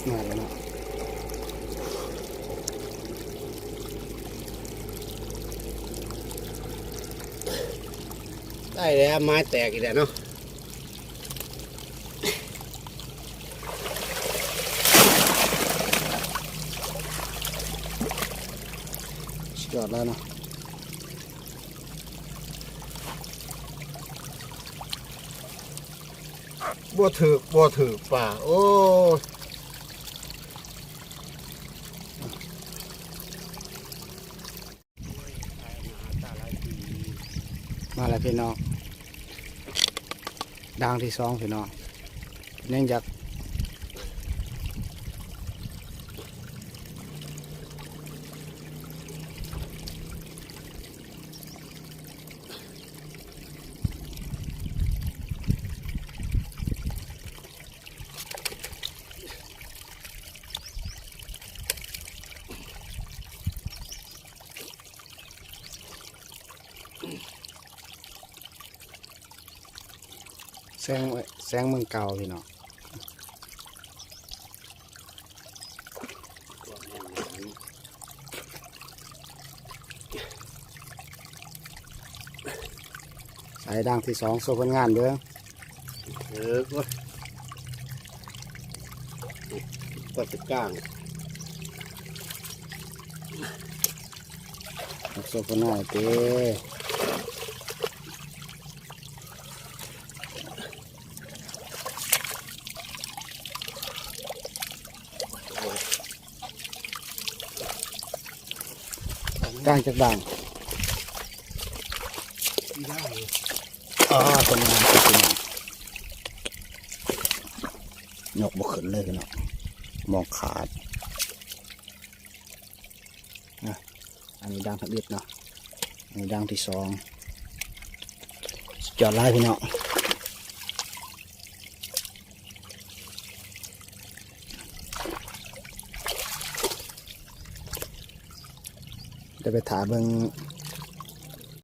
มาแล้วเนาะได้แล้วไม้แตกอีกแล้วเนาะยอดแล้วเนาะบ่ถือป่าโอ้มาแล้วพี่น้องดังที่สองพี่น้องเนื่องจากแสงเมืองเก่าพี่น้องสายดังที่สองโซ่ผลงานเด้อก็จะก้างโซ่ผลงานเต้ก้างจากด่างเป็นงานที่ยกบกขึ้นเลยพี่น้องมองขาดอันนี้ด่างทับอิฐเนาะอันนี้ด่างที่สองจอดไล่พี่น้องจะไปถามเบิ่ง